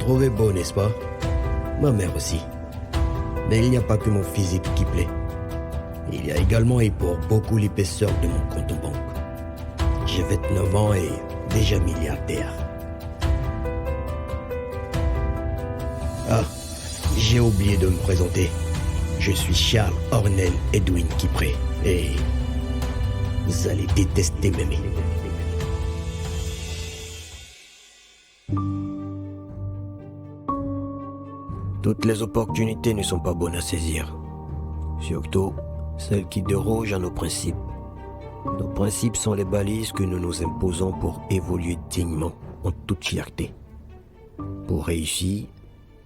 trouvez beau, n'est-ce pas? Ma mère aussi. Mais il n'y a pas que mon physique qui plaît. Il y a également et pour beaucoup l'épaisseur de mon compte en banque. J'ai 29 ans et déjà milliardaire. Ah, j'ai oublié de me présenter. Je suis Charles Ornel Edwin Kipré et vous allez détester m'aimer. Toutes les opportunités ne sont pas bonnes à saisir. Surtout celles qui dérogent à nos principes. Nos principes sont les balises que nous nous imposons pour évoluer dignement, en toute fierté. Pour réussir,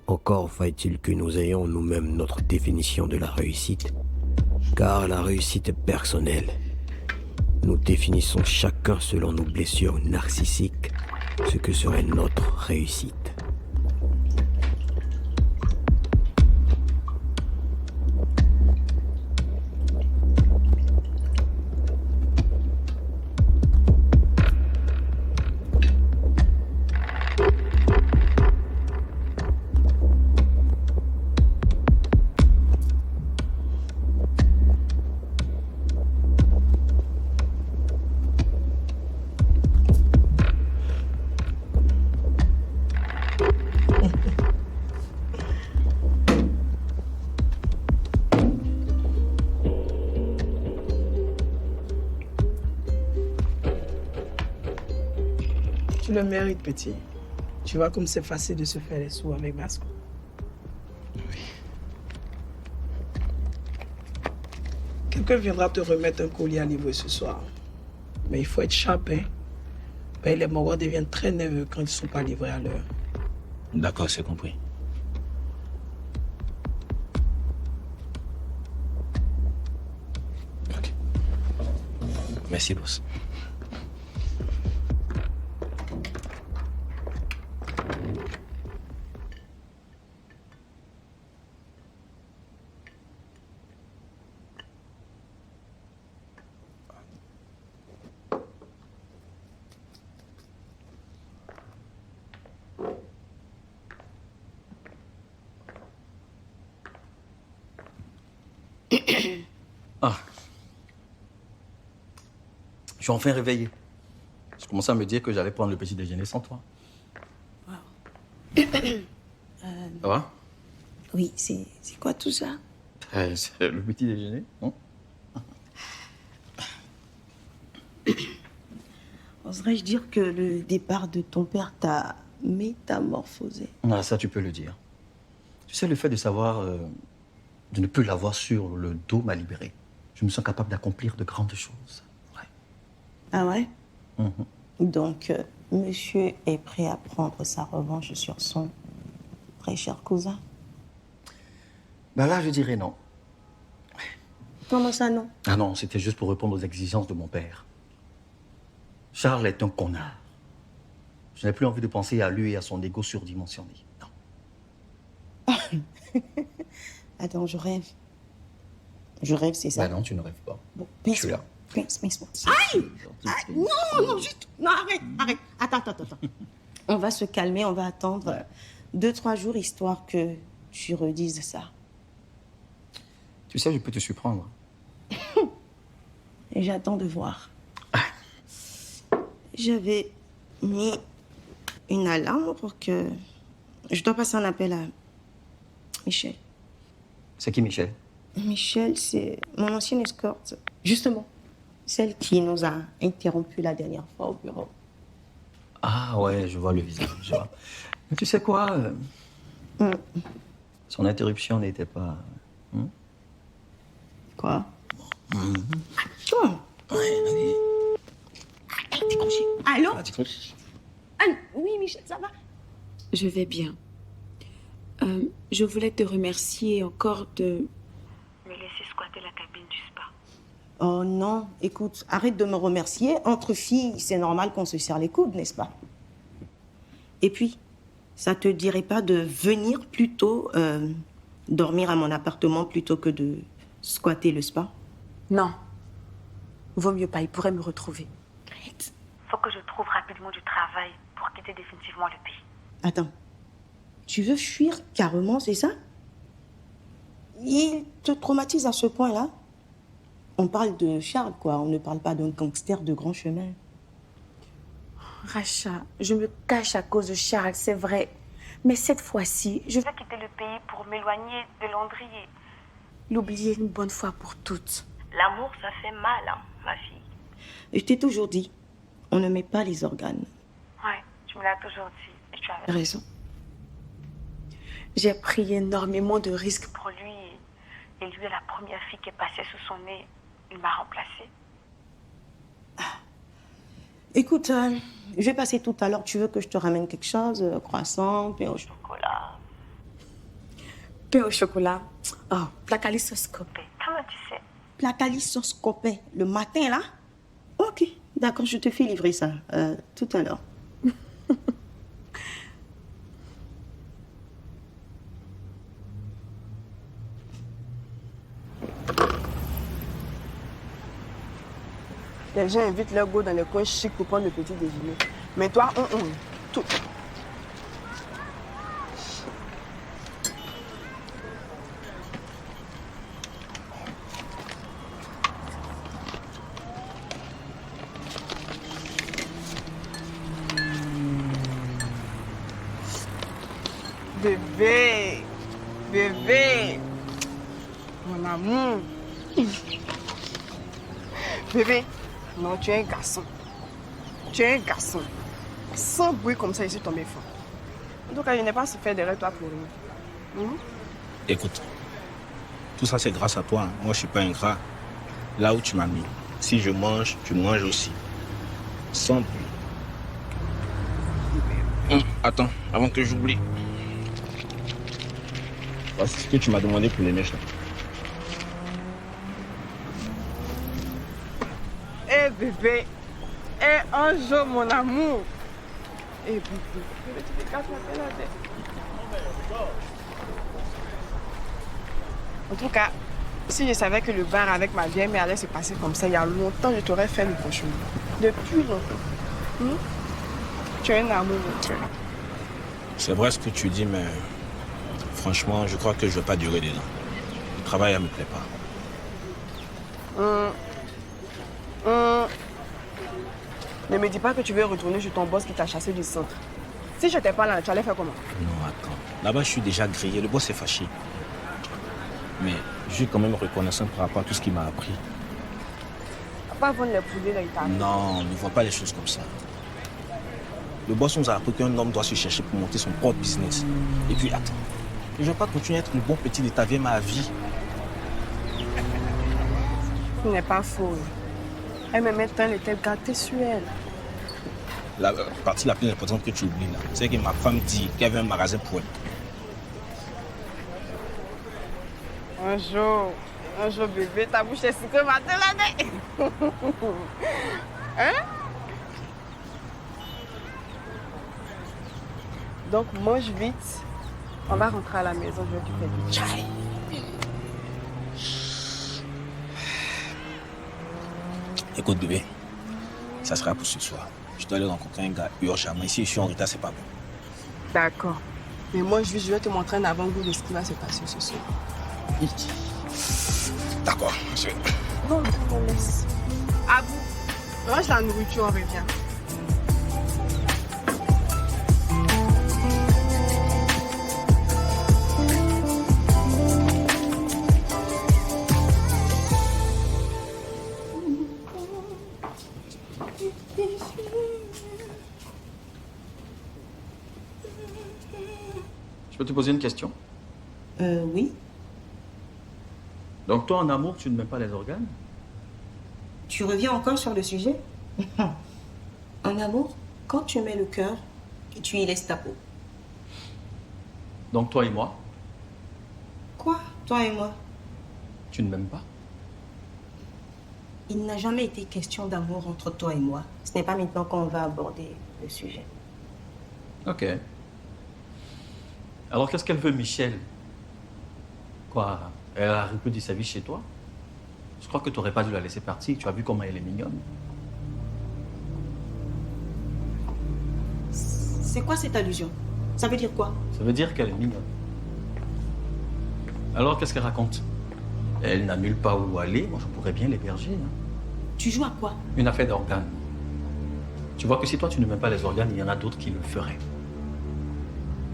encore faut-il que nous ayons nous-mêmes notre définition de la réussite. Car la réussite est personnelle. Nous définissons chacun selon nos blessures narcissiques ce que serait notre réussite. Tu le mérites, petit. Tu vois comme c'est facile de se faire les sous avec Vasco. Oui. Quelqu'un viendra te remettre un colis à livrer ce soir. Mais il faut être sharp, hein. Ben, les Mogos deviennent très nerveux quand ils ne sont pas livrés à l'heure. D'accord, c'est compris. Ok. Merci, boss. Ah. Je suis enfin réveillé. Je commençais à me dire que j'allais prendre le petit déjeuner sans toi. Wow. Ça va? Oui, c'est quoi tout ça? C'est le petit déjeuner, non? Oserais-je dire que le départ de ton père t'a métamorphosé? Ah, ça, tu peux le dire. Tu sais, le fait de savoir, de ne plus l'avoir sur le dos m'a libéré. Je me sens capable d'accomplir de grandes choses. Ouais. Ah ouais? Mhm. Donc, monsieur est prêt à prendre sa revanche sur son très cher cousin? Ben là, je dirais non. Comment ça, non? Ah non, c'était juste pour répondre aux exigences de mon père. Charles est un connard. Je n'ai plus envie de penser à lui et à son ego surdimensionné. Non. Attends, je rêve. Je rêve, c'est ça? Ben non, tu ne rêves pas. Bon, Je suis là. pince-moi. Aïe! Aïe! Non, juste... Non, arrête. Attends. On va se calmer, on va attendre 2-3 jours, histoire que tu redises ça. Tu sais, je peux te surprendre. Et j'attends de voir. J'avais mis une alarme pour que... Je dois passer un appel à Michel. C'est qui, Michel? Michel, c'est mon ancienne escorte. Justement, celle qui nous a interrompu la dernière fois au bureau. Ah ouais, je vois le visage, je vois. Mais tu sais quoi? Son interruption n'était pas... Quoi? Allez. Décroché. Allô? Ah, décroche. Oui, Michel, ça va? Je vais bien. Je voulais te remercier encore de me laisser squatter la cabine du spa. Oh non, écoute, arrête de me remercier. Entre filles, c'est normal qu'on se serre les coudes, n'est-ce pas? Et puis, ça te dirait pas de venir plutôt dormir à mon appartement plutôt que de squatter le spa? Non. Vaut mieux pas, il pourrait me retrouver. Arrête. Faut que je trouve rapidement du travail pour quitter définitivement le pays. Attends. Tu veux fuir carrément, c'est ça? Il te traumatise à ce point-là? On parle de Charles, quoi. On ne parle pas d'un gangster de grand chemin. Racha, je me cache à cause de Charles, c'est vrai. Mais cette fois-ci, je veux quitter le pays pour m'éloigner de Landrier. L'oublier une bonne fois pour toutes. L'amour, ça fait mal, hein, ma fille. Je t'ai toujours dit, on ne met pas les organes. Ouais, tu me l'as toujours dit. Et tu avais raison. J'ai pris énormément de risques pour lui. Et lui est la première fille qui est passée sous son nez. Il m'a remplacée. Écoute, je vais passer tout à l'heure. Tu veux que je te ramène quelque chose? Croissant, pain au chocolat. Pain au chocolat. Oh, placalissoscopé. Comment tu sais? Placalissoscopé. Le matin, là? Ok, d'accord, je te fais livrer ça tout à l'heure. Les gens invitent leur go dans les coins chics pour prendre le petit déjeuner. Mais toi, tout. Bébé, bébé, mon amour. Bébé, non, tu es un garçon. Tu es un garçon. Sans bruit comme ça, je suis tombée fort. En tout cas, je n'ai pas fait derrière toi pour rien. Écoute, tout ça c'est grâce à toi. Moi, je ne suis pas ingrat. Là où tu m'as mis, si je mange, tu manges aussi. Sans bruit. Attends, avant que j'oublie. Voici ce que tu m'as demandé pour les mèches là. Eh bébé, eh Anjo, mon amour. Eh bébé, tu te casses la tête. En tout cas, si je savais que le bar avec ma vieille mère allait se passer comme ça, il y a longtemps, je t'aurais fait le cochon. Depuis longtemps. Tu es un amour, mon cœur. C'est vrai ce que tu dis, mais franchement, je crois que je ne vais pas durer dedans. Le travail, elle ne me plaît pas. Ne me dis pas que tu veux retourner chez ton boss qui t'a chassé du centre. Si je n'étais pas là, tu allais faire comment? Non, attends. Là-bas, je suis déjà grillé. Le boss est fâché. Mais je suis quand même reconnaissant par rapport à tout ce qu'il m'a appris. Pas vendre les poulets là, il t'a. Non, ne vois pas les choses comme ça. Le boss nous a appris qu'un homme doit se chercher pour monter son propre business. Et puis, attends. Je ne veux pas continuer à être le bon petit de ta vieille ma vie. Ce n'est pas faux. Elle me met tant les têtes gâtées sur elle. La partie la plus importante que tu oublies là, c'est que ma femme dit qu'elle avait un magasin pour elle. Un jour bébé, ta bouche est sucrée matin là. Hein? Donc mange vite. On va rentrer à la maison, je vais te faire du chai. Écoute bébé, ça sera pour ce soir. Je dois aller rencontrer un gars urgemment. Ici, je suis en retard, c'est pas bon. D'accord. Mais moi, je vais te montrer un avant-goût de ce qui va se passer ce soir. D'accord, monsieur. Non, on laisse. À vous. Range la nourriture, on revient. Je peux te poser une question? Oui. Donc toi, en amour, tu ne mets pas les organes? Tu reviens encore sur le sujet? En amour, quand tu mets le cœur, tu y laisses ta peau. Donc toi et moi, Quoi, toi et moi? tu ne m'aimes pas? Il n'a jamais été question d'amour entre toi et moi. Ce n'est pas maintenant qu'on va aborder le sujet. Ok. Alors qu'est-ce qu'elle veut, Michel? Quoi? Elle a répudié sa vie chez toi? Je crois que tu n'aurais pas dû la laisser partir. Tu as vu comment elle est mignonne. C'est quoi cette allusion? Ça veut dire quoi? Ça veut dire qu'elle est mignonne. Alors, qu'est-ce qu'elle raconte? Elle n'a nulle part où aller. Moi, je pourrais bien l'héberger. Hein. Tu joues à quoi? Une affaire d'organes. Tu vois que si toi, tu ne mets pas les organes, il y en a d'autres qui le feraient.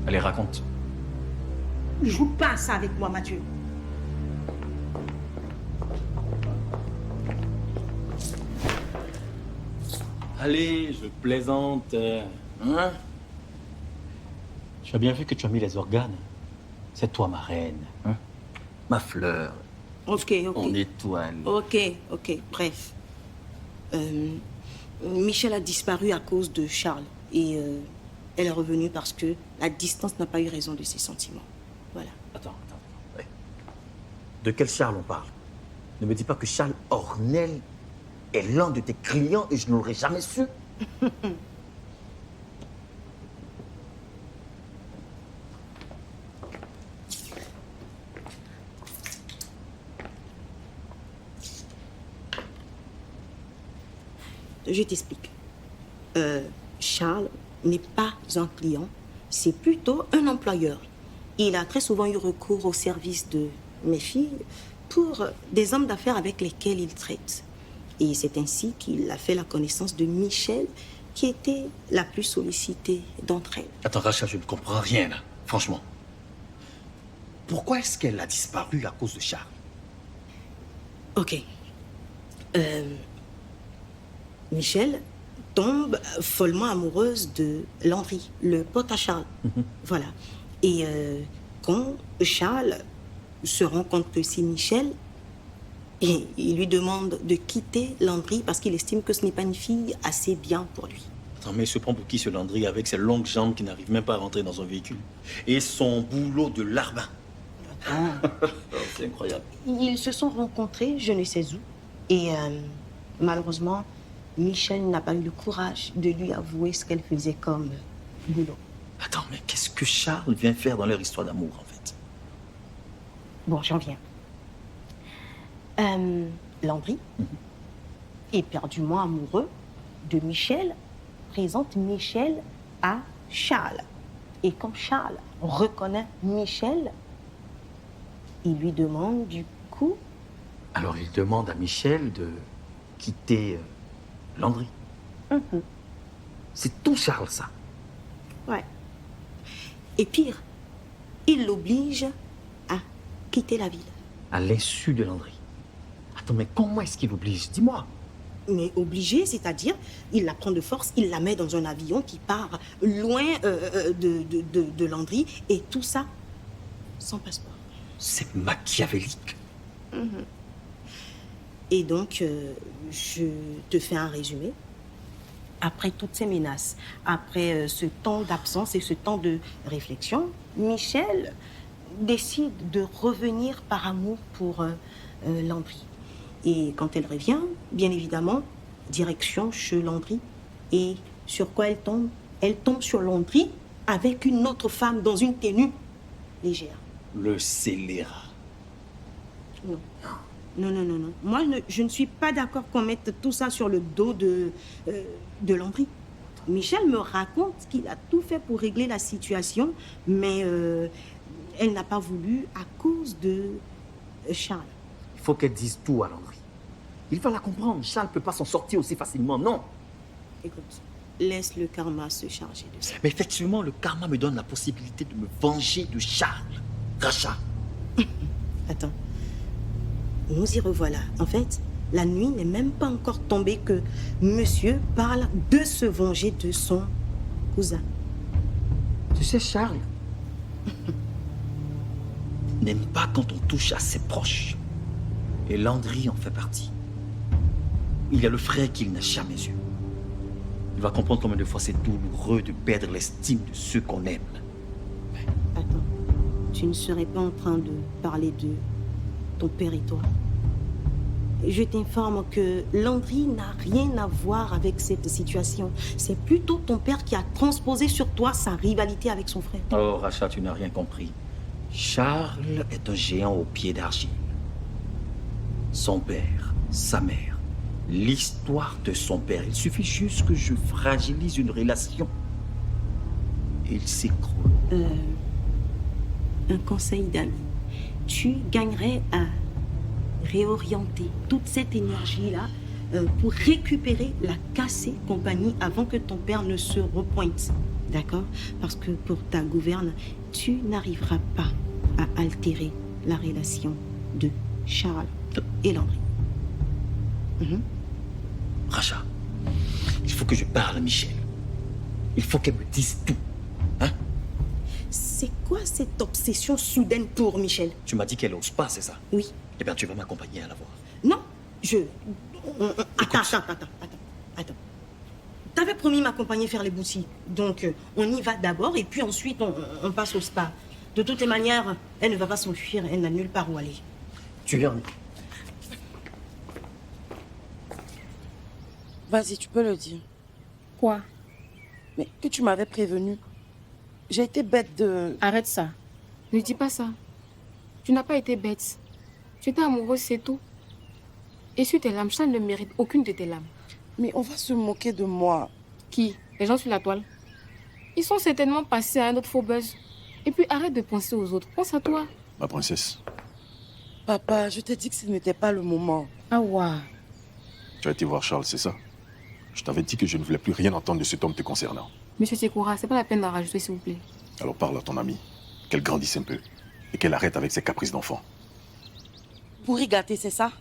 Allez, raconte. Joue pas à ça avec moi, Mathieu. Allez, je plaisante. Hein? Tu as bien vu que tu as mis les organes. C'est toi, ma reine. Hein? Ma fleur. Ok. Mon étoile. Ok. Bref. Michel a disparu à cause de Charles. Et elle est revenue parce que la distance n'a pas eu raison de ses sentiments. Voilà. Attends. Ouais. De quel Charles on parle? Ne me dis pas que Charles Ornel est l'un de tes clients et je ne l'aurais jamais su. Je t'explique. Charles n'est pas un client, c'est plutôt un employeur. Il a très souvent eu recours au service de mes filles pour des hommes d'affaires avec lesquels il traite. Et c'est ainsi qu'il a fait la connaissance de Michel, qui était la plus sollicitée d'entre elles. Attends, Rachel, je ne comprends rien, là. Franchement. Pourquoi est-ce qu'elle a disparu à cause de Charles? Ok. Michel tombe follement amoureuse de Landry, le pote à Charles. Voilà. Et quand Charles se rend compte que c'est Michel, et il lui demande de quitter Landry parce qu'il estime que ce n'est pas une fille assez bien pour lui. Attends, mais il se prend pour qui ce Landry avec ses longues jambes qui n'arrivent même pas à rentrer dans un véhicule? Et son boulot de larbin. C'est incroyable. Ils se sont rencontrés, je ne sais où. Et malheureusement, Michel n'a pas eu le courage de lui avouer ce qu'elle faisait comme boulot. Attends, mais qu'est-ce que Charles vient faire dans leur histoire d'amour, en fait? Bon, j'en viens. Landry, éperdument amoureux de Michel, présente Michel à Charles. Et quand Charles reconnaît Michel, il lui demande du coup... Alors il demande à Michel de quitter Landry. C'est tout Charles, ça. Ouais. Et pire, il l'oblige à quitter la ville. À l'insu de Landry. Attends, mais comment est-ce qu'il oblige? Dis-moi. Mais obligé, c'est-à-dire, il la prend de force, il la met dans un avion qui part loin de Landry, et tout ça sans passeport. C'est machiavélique. Et donc, je te fais un résumé. Après toutes ces menaces, après ce temps d'absence et ce temps de réflexion, Michel décide de revenir par amour pour Landry. Et quand elle revient, bien évidemment, direction chez Landry. Et sur quoi elle tombe? Elle tombe sur Landry avec une autre femme dans une tenue légère. Le scélérat. Non. Moi, je ne suis pas d'accord qu'on mette tout ça sur le dos de Landry. Michel me raconte qu'il a tout fait pour régler la situation, mais elle n'a pas voulu à cause de Charles. Il faut qu'elle dise tout à Landry. Il va la comprendre. Charles ne peut pas s'en sortir aussi facilement, non. Écoute, laisse le karma se charger de ça. Mais effectivement, le karma me donne la possibilité de me venger de Charles. Racha. Attends. Nous y revoilà. En fait, la nuit n'est même pas encore tombée que monsieur parle de se venger de son cousin. Tu sais, Charles n'aime pas quand on touche à ses proches. Et Landry en fait partie. Il y a le frère qu'il n'a jamais eu. Il va comprendre combien de fois c'est douloureux de perdre l'estime de ceux qu'on aime. Attends, tu ne serais pas en train de parler de ton père et toi? Je t'informe que Landry n'a rien à voir avec cette situation. C'est plutôt ton père qui a transposé sur toi sa rivalité avec son frère. Oh, Racha, tu n'as rien compris. Charles est un géant aux pieds d'argile. Son père, sa mère, l'histoire de son père. Il suffit juste que je fragilise une relation et il s'écroule. un conseil d'amis. Tu gagnerais à réorienter toute cette énergie-là pour récupérer la cassée compagnie avant que ton père ne se repointe. D'accord? Parce que pour ta gouverne, tu n'arriveras pas à altérer la relation de Charles et Landry. Racha, il faut que je parle à Michel. Il faut qu'elle me dise tout. Hein? C'est quoi cette obsession soudaine pour Michel? Tu m'as dit qu'elle n'ose pas, c'est ça? Oui. Eh bien, tu vas m'accompagner à la voir. Non, Attends. T'avais promis m'accompagner faire les boutiques. Donc, on y va d'abord et puis ensuite, on passe au spa. De toutes les manières, elle ne va pas s'enfuir. Elle n'a nulle part où aller. Tu viens. Vas-y, tu peux le dire. Quoi? Mais que tu m'avais prévenu. J'ai été bête de... Arrête ça. Ne dis pas ça. Tu n'as pas été bête. Tu étais amoureuse, c'est tout. Et sur tes lames, Charles ne mérite aucune de tes lames. Mais on va se moquer de moi. Qui? Les gens sur la toile? Ils sont certainement passés à un autre faux buzz. Et puis arrête de penser aux autres. Pense à toi. Ma princesse, Papa, je t'ai dit que ce n'était pas le moment. Ah ouais. tu as été voir Charles, c'est ça? Je t'avais dit que je ne voulais plus rien entendre de cet homme te concernant. Monsieur Sekoura, c'est pas la peine d'en rajouter, s'il vous plaît. Alors parle à ton amie, qu'elle grandisse un peu et qu'elle arrête avec ses caprices d'enfant. Pourri gâté, c'est ça?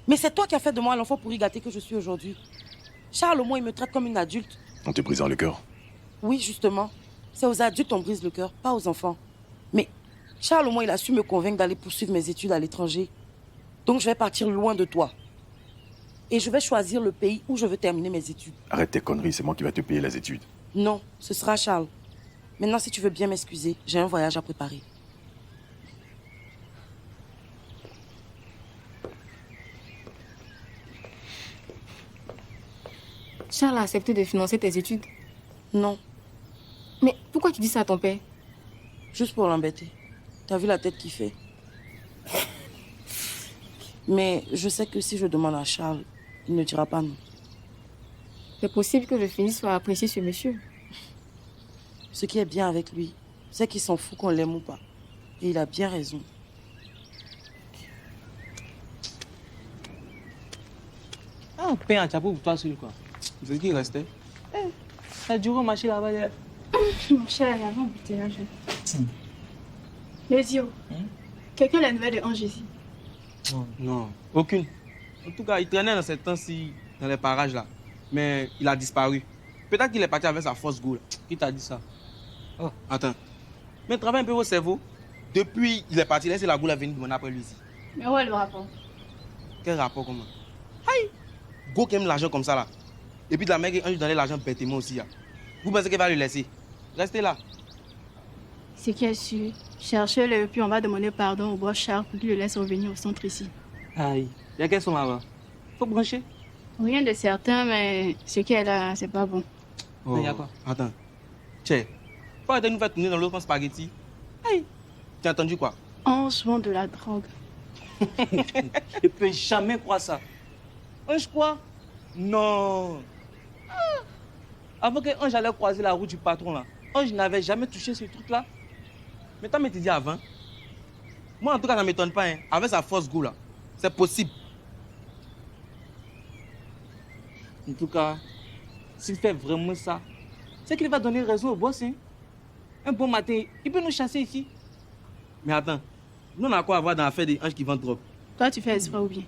Mais c'est toi qui as fait de moi l'enfant pourri gâté que je suis aujourd'hui. Charles, au moins, il me traite comme une adulte. En te brisant le cœur. Oui, justement. C'est aux adultes qu'on brise le cœur, pas aux enfants. Mais Charles, au moins, il a su me convaincre d'aller poursuivre mes études à l'étranger. Donc, je vais partir loin de toi. Et je vais choisir le pays où je veux terminer mes études. Arrête tes conneries, c'est moi qui vais te payer les études. Non, ce sera Charles. Maintenant, si tu veux bien m'excuser, j'ai un voyage à préparer. Charles a accepté de financer tes études. Non, Mais pourquoi tu dis ça à ton père? juste pour l'embêter. T'as vu la tête qu'il fait? Mais je sais que si je demande à Charles, il ne dira pas non. C'est possible que je finisse par apprécier ce monsieur. Ce qui est bien avec lui, c'est qu'il s'en fout qu'on l'aime ou pas. Et il a bien raison. Ah, un pain à chapeau pour toi seul, quoi. C'est ce qui restait. Ça a duré au marché là-bas hier. Mon cher, il y avait un embouteillage. Les yeux. Quelqu'un a la nouvelle de Ange ici? Non, aucune. En tout cas, il traînait dans ces temps-ci, dans les parages là. Mais il a disparu. Peut-être qu'il est parti avec sa fausse goule. Qui t'a dit ça? Oh, attends. Mais travaille un peu au cerveau. Depuis, il est parti, laissez la goule venir demander après lui ici. Mais où est le rapport? Quel rapport comment? Aïe! Go qui aime l'argent comme ça là. Et puis la mec, un lui donnait l'argent bêtement aussi. Là. Vous pensez qu'elle va le laisser? Restez là. C'est qui est sûr. Cherchez-le et puis on va demander pardon au boss Charles pour qu'il le laisse revenir au centre ici. Aïe. Il y a quels sont là-bas? Faut brancher. Rien de certain, mais ce qui est là, c'est pas bon. Oh. Il y a quoi? Attends. Tchè. Faut arrêter de nous faire tourner dans l'autre spaghetti. Aïe. Tu as entendu quoi? Ange vend de la drogue. Je peux jamais croire ça. Ange quoi? Non. Ah. Avant que Ange allait croiser la route du patron là, Ange n'avait jamais touché ce truc là. Mais t'as dit avant. Moi en tout cas ça ne m'étonne pas. Hein. Avec sa force goût là, c'est possible. En tout cas, s'il fait vraiment ça, c'est qu'il va donner raison au boss. Hein. Un bon matin, il peut nous chasser ici. Mais attends, nous on a quoi à voir dans l'affaire des Anges qui vendent drogue? Toi, tu fais exprès ou bien?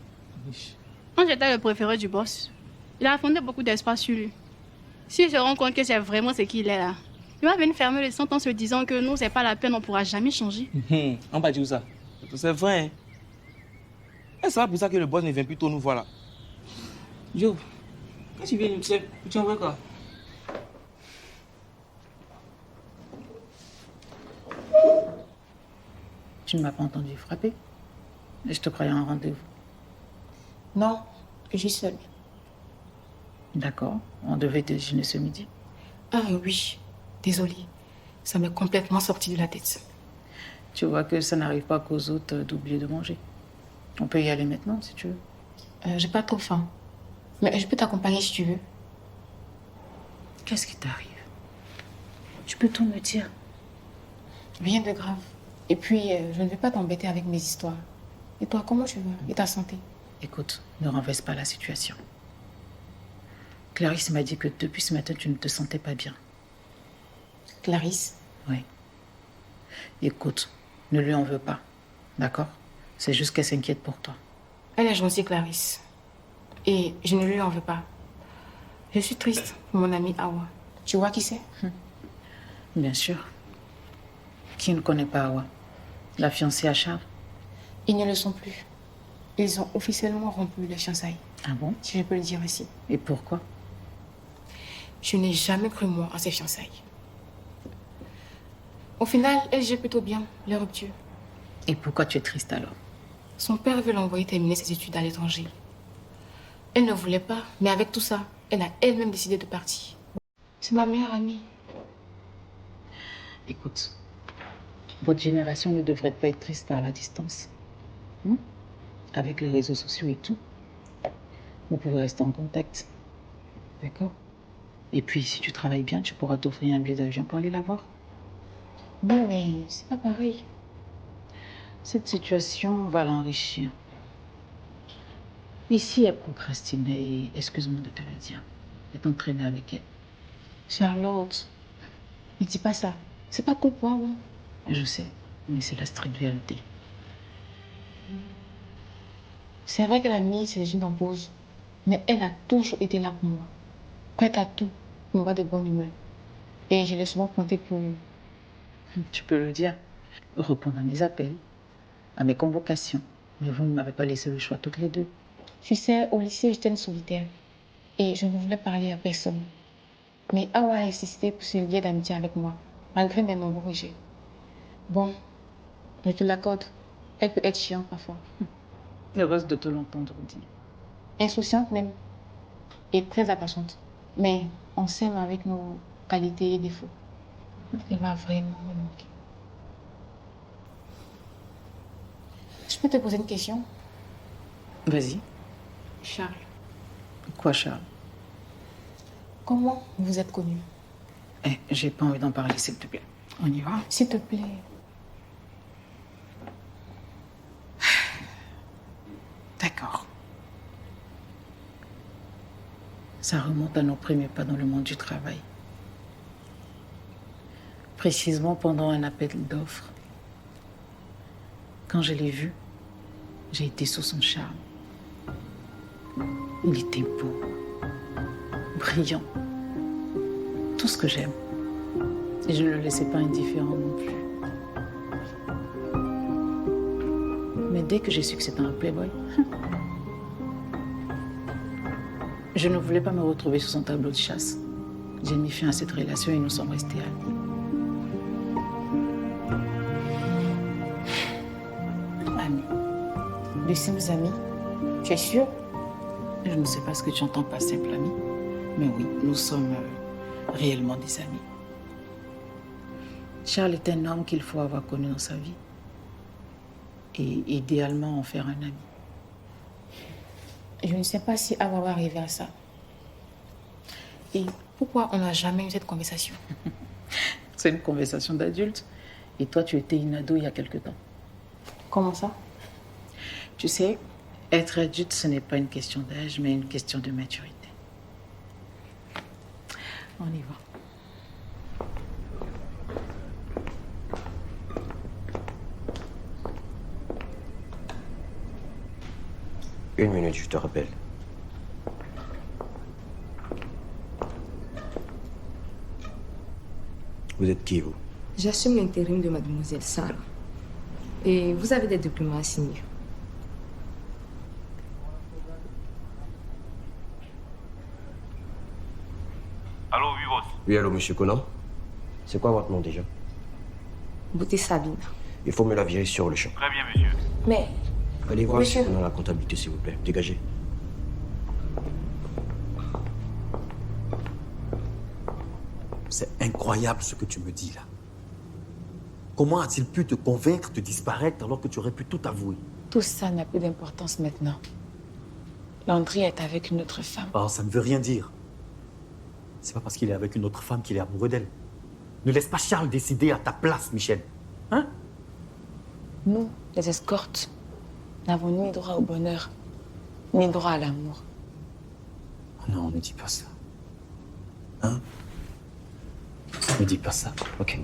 Ange était le préféré du boss. Il a fondé beaucoup d'espace sur lui. S'il se rend compte que c'est vraiment ce qu'il est là, il va venir fermer les centres en se disant que nous, c'est pas la peine, on pourra jamais changer. On va dire ça. C'est vrai. Hein? Et c'est pour ça que le boss ne vient plus tôt nous voir là. Yo, quand tu viens, tu envoies quoi? Tu ne m'as pas entendu frapper. Je te croyais en rendez-vous. Non, je suis seule. D'accord. On devait déjeuner ce midi. Ah oui, désolée. Ça m'est complètement sorti de la tête. Tu vois que ça n'arrive pas qu'aux autres d'oublier de manger. On peut y aller maintenant si tu veux. J'ai pas trop faim. Mais je peux t'accompagner si tu veux. Qu'est-ce qui t'arrive? Tu peux tout me dire. Rien de grave. Et puis, je ne vais pas t'embêter avec mes histoires. Et toi, comment tu vas? Et ta santé? Écoute, ne renverse pas la situation. Clarisse m'a dit que depuis ce matin, tu ne te sentais pas bien. Clarisse? Oui. Écoute, ne lui en veux pas, d'accord? C'est juste qu'elle s'inquiète pour toi. Elle est gentille, Clarisse. Et je ne lui en veux pas. Je suis triste pour mon amie Awa. Tu vois qui c'est? Bien sûr. Qui ne connaît pas Awa? La fiancée à Charles? Ils ne le sont plus. Ils ont officiellement rompu les fiançailles. Ah bon? Si je peux le dire ici. Et pourquoi? Je n'ai jamais cru, moi, à ces fiançailles. Au final, elle gère plutôt bien les ruptures. Et pourquoi tu es triste alors? Son père veut l'envoyer terminer ses études à l'étranger. Elle ne voulait pas, mais avec tout ça, elle a elle-même décidé de partir. C'est ma meilleure amie. Écoute, votre génération ne devrait pas être triste à la distance. Avec les réseaux sociaux et tout. Vous pouvez rester en contact. D'accord? Et puis, si tu travailles bien, tu pourras t'offrir un billet d'avion pour aller la voir. Non, mais c'est pas pareil. Cette situation va l'enrichir. Et si elle procrastinait, excuse-moi de te le dire, elle t'entraînait avec elle. Charlotte, ne dis pas ça. C'est pas cool pour moi. Je sais, mais c'est la stricte vérité. C'est vrai qu'elle a mis ses études en pause, mais elle a toujours été là pour moi. Prête à tout, pour me voir de bonne humeur. Et je l'ai souvent compté pour... Tu peux le dire. Répondre à mes appels, à mes convocations. Mais vous ne m'avez pas laissé le choix toutes les deux. Tu sais, au lycée, j'étais une solitaire. Et je ne voulais parler à personne. Mais Awa a insisté pour se lier d'amitié avec moi, malgré mes nombreux rejets. Bon, je te l'accorde. Elle peut être chiante parfois. Heureuse de te l'entendre dire. Insouciante même. Et très attachante. Mais on s'aime avec nos qualités et défauts. Elle m'a vraiment manqué. Je peux te poser une question? Vas-y. Charles. Quoi, Charles? Comment vous êtes connus? J'ai pas envie d'en parler, s'il te plaît. On y va? S'il te plaît. D'accord. Ça remonte à nos premiers pas dans le monde du travail. Précisément pendant un appel d'offres. Quand je l'ai vu, j'ai été sous son charme. Il était beau, brillant, tout ce que j'aime. Et je ne le laissais pas indifférent non plus. Mais dès que j'ai su que c'était un playboy, je ne voulais pas me retrouver sur son tableau de chasse. J'ai mis fin à cette relation et nous sommes restés amis. Amis. De simples amis? Tu es sûre? Je ne sais pas ce que tu entends par simple ami, mais oui, nous sommes réellement des amis. Charles est un homme qu'il faut avoir connu dans sa vie. Et idéalement en faire un ami. Je ne sais pas si Awa va arriver à ça. Et pourquoi on n'a jamais eu cette conversation? C'est une conversation d'adulte. Et toi, tu étais une ado il y a quelque temps. Comment ça? Tu sais, être adulte, ce n'est pas une question d'âge, mais une question de maturité. On y va. Une minute, je te rappelle. Vous êtes qui, vous? J'assume l'intérim de mademoiselle Sarah. Et vous avez des documents à signer. Allô, oui, boss. Oui, allô, monsieur Conan? C'est quoi votre nom déjà? Beauté Sabine. Il faut me la virer sur le champ. Très bien, monsieur. Mais... Allez voir Monsieur. si on a la comptabilité, s'il vous plaît. Dégagez. C'est incroyable ce que tu me dis là. Comment a-t-il pu te convaincre de disparaître alors que tu aurais pu tout avouer? Tout ça n'a plus d'importance maintenant. Landry est avec une autre femme. Oh, ça ne veut rien dire. C'est pas parce qu'il est avec une autre femme qu'il est amoureux d'elle. Ne laisse pas Charles décider à ta place, Michel. Hein? Nous, les escortes, n'avons ni droit au bonheur, ni droit à l'amour. Non, ne dis pas ça. Hein? Ne dis pas ça, ok?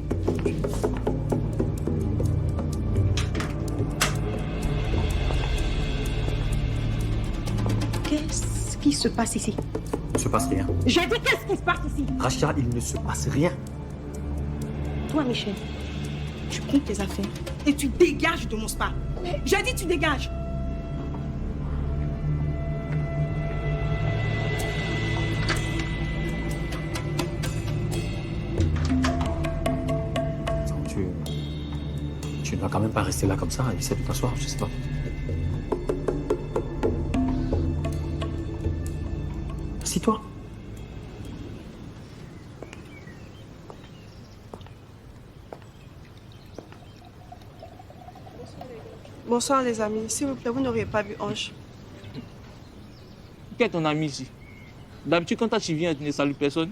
Qu'est-ce qui se passe ici? Il ne se passe rien. J'ai dit qu'est-ce qui se passe ici? Rachel, il ne se passe rien. Toi, Michel, tu prends tes affaires et tu dégages de mon spa. J'ai dit tu dégages. Tu ne vas quand même pas rester là comme ça et essayer de t'asseoir, je sais pas. Assis-toi. Bonsoir les amis. S'il vous plaît, vous n'auriez pas vu Ange. Qui est ton ami ici? D'habitude, quand toi tu viens, tu ne salues personne.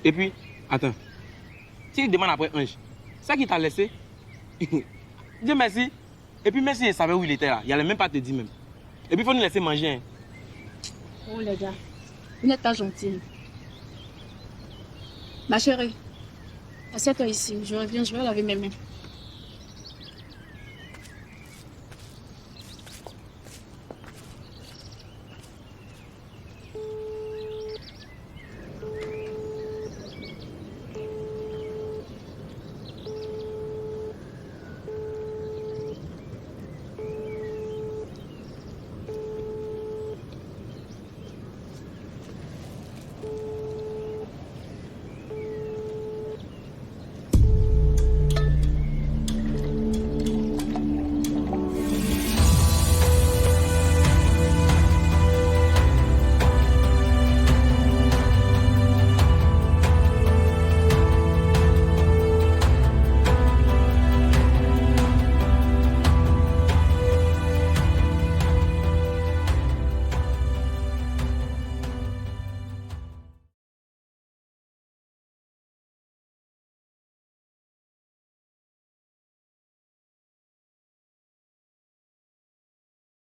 Et puis, attends. S'il demande après Ange, c'est ça qui t'a laissé? Dis merci. Et puis, merci, il savait où il était là. Il n'allait même pas te dire même. Et puis, il faut nous laisser manger. Hein. Oh les gars, vous n'êtes pas gentils. Ma chérie, assieds-toi ici. Je reviens, je vais laver mes mains.